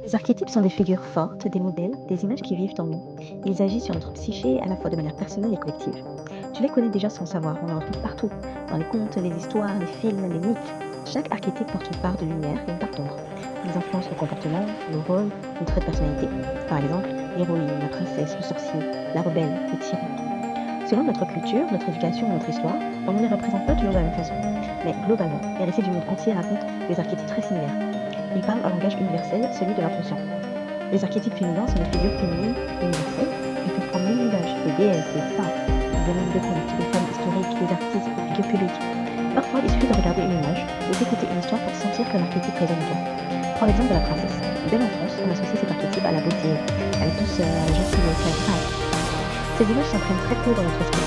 Les archétypes sont des figures fortes, des modèles, des images qui vivent en nous. Ils agissent sur notre psyché à la fois de manière personnelle et collective. Tu les connais déjà sans savoir, on les retrouve partout, dans les contes, les histoires, les films, les mythes. Chaque archétype porte une part de lumière et une part d'ombre. Ils influencent nos comportements, nos rôles, nos traits de personnalité. Par exemple, l'héroïne, la princesse, le sorcier, la rebelle, le tyran. Selon notre culture, notre éducation ou notre histoire, on ne les représente pas toujours de la même façon. Mais globalement, les récits du monde entier racontent des archétypes très similaires. Ils parlent un langage universel, celui de l'inconscient. Les archétypes féminins sont des figures féminines universelles. Ils peuvent prendre mille visages, des déesses, des saints, des amies de contes, des femmes historiques, des artistes, des figures publiques. Parfois, il suffit de regarder une image ou d'écouter une histoire pour sentir que l'archétype résonne en toi. Prends l'exemple de la princesse. Dès l'enfance, on associe cet archétype à la beauté, à la douceur, à la gentillesse, à la grâce. Ces images s'imprègnent très tôt dans notre esprit.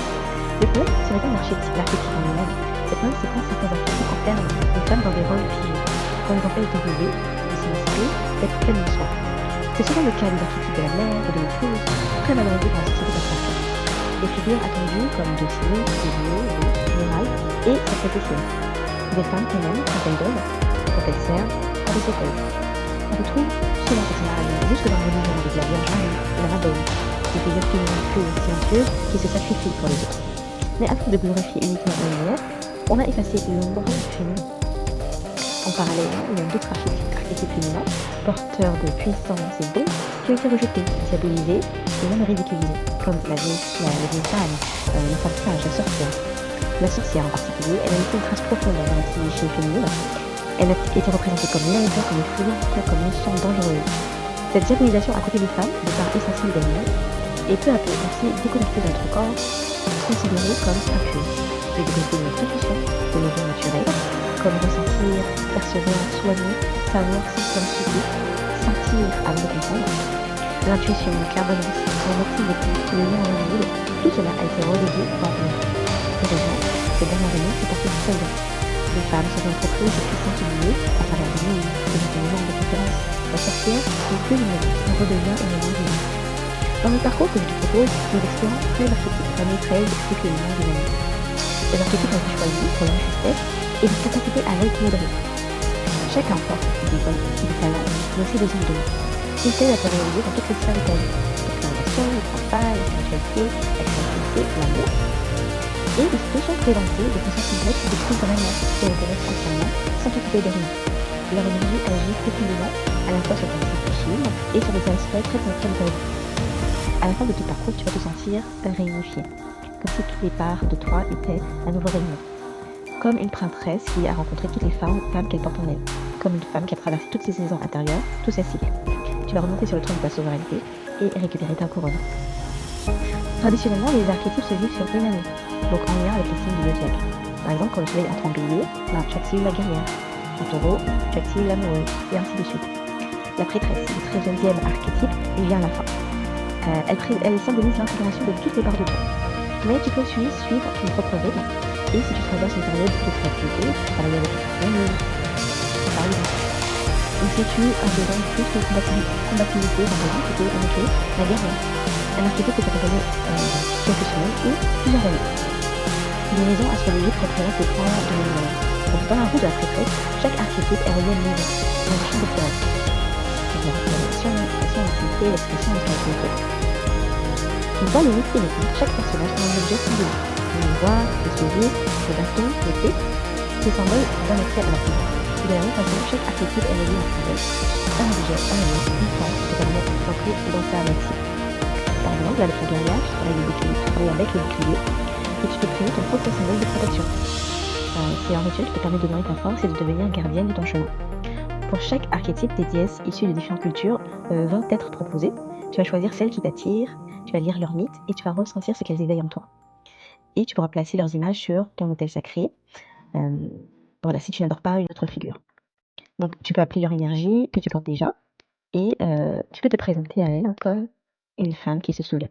Le problème, ce n'est pas l'archétype en lui-même. Le problème, c'est quand certains archétypes enferment les femmes dans des rôles figés, quand ils empêchent de rêver, de s'émanciper, d'être pleines de soi. C'est souvent le cas des archétypes de la mère ou de l'épouse, très valorisés par la société patriarcale. Des figures attendues comme dociles, dévouées, douces, morales et sacrificielles. Des femmes qu'on aime quand elles donnent, quand elles servent, quand elles s'éteignent. On retrouve souvent cette image jusque dans les religions avec la Vierge Marie ou la Madone, des figures féminines pures et silencieuses qui se sacrifient pour les autres. Mais afin de glorifier uniquement la lumière, on a effacé l'ombre féminine. En parallèle, il y a d'autres archétypes féminins, porteurs de puissance et dons, qui ont été rejetés, diabolisés et même ridiculisés, comme la vieille femme, la femme sage, la sorcière. La sorcière en particulier, elle a laissé une trace profonde dans la psyché féminine. Elle a été représentée comme laide, comme effrayante, comme méchante, dangereuse. Cette diabolisation à côté des femmes, de part essentielle d'elles-mêmes, est peu à peu ainsi déconnectée de notre corps, considérée comme impure. Les déconnecter de notre intuition, de nos dons naturels, comme ressentir, percevoir, soigner, savoir, symptômes psychiques, sentir avant de comprendre. L'intuition, la clairvoyance, la activité, le lien invisible, tout cela a été relégué dans l'ombre. Heureusement, ces dernières années, c'est parti très bien. Les femmes sont entreprises de puissantes liées à travers des livres, des enseignements, des conférences. La sorcière n'est plus une légende, on redevient une légende humaine. Dans le parcours que je te propose, nous explorons 13 archétypes parmi 13 cycles humains dynamiques. Les archétypes ont été choisis pour leur justesse et leur capacité à rééquilibrer. Chacun porte des dons, des talents, mais aussi des ondes. Ils t'aident à te réaliser dans toutes les sphères de ta vie. L'expérimentation, le travail, la spiritualité, la créativité, l'amour. Et ils te sont présentés de façon complète et décrits vraiment et intéressent entièrement sans t'occuper de rien. Leur énergie agit profondément à la fois sur ton psychisme et sur des aspects très concrets de ta vie. À la fin de tout parcours, tu vas te sentir réunifié, comme si toutes les parts de toi étaient à nouveau réunies. Comme une princesse qui a rencontré toutes les femmes qu'elle porte en elle. Comme une femme qui a traversé toutes ses saisons intérieures, tous ses cycles. Tu vas remonter sur le trône de ta souveraineté et récupérer ta couronne. Traditionnellement, les archétypes se vivent sur une année, donc en lien avec les signes du zodiaque. Par exemple, quand le soleil entre en bélier, tu actives la guerrière. En taureau, tu actives l'amoureuse, et ainsi de suite. La prêtresse, le 13e archétype, il vient à la fin. Elle symbolise l'intégration de toutes les parts de toi. Mais tu peux suivre ton propre rythme. Et si tu traverses une période de créativité, tu travailles avec les familles, par exemple. Ou si tu as besoin de plus de combativité, par exemple, tu peux indiquer la guerrière. Un archétype peut t'accompagner quelques semaines ou plusieurs années. Les maisons astrologiques représentent les points de l'univers. Donc dans la roue de la prêtresse, chaque archétype est relié à une maison, une chambre de fleurs. Donc la représentation, l'expression, l'activité, l'expression, la créativité. Donc dans le mythe et les contes, chaque personnage a un objet symbolique. Le miroir, le sourire, le bâton, l'épée, ces symboles d'un accès à la vie. Et de la même façon, chaque archétype est relié à un symbole. Un objet, un élément, une forme qui te permet d'entrer dans sa magie. Par exemple, avec le guerrière, tu travailles avec le bouclier et tu peux créer ton propre symbole de protection. C'est un rituel qui te permet de donner ta force et de devenir gardienne de ton chemin. Pour chaque archétype, des déesses issues de différentes cultures vont être proposées. Tu vas choisir celles qui t'attirent, tu vas lire leurs mythes et tu vas ressentir ce qu'elles éveillent en toi. Et tu pourras placer leurs images sur ton autel sacré, voilà, si tu n'adores pas une autre figure. Donc tu peux appeler leur énergie que tu portes déjà et tu peux te présenter à elle comme une femme qui se soulève.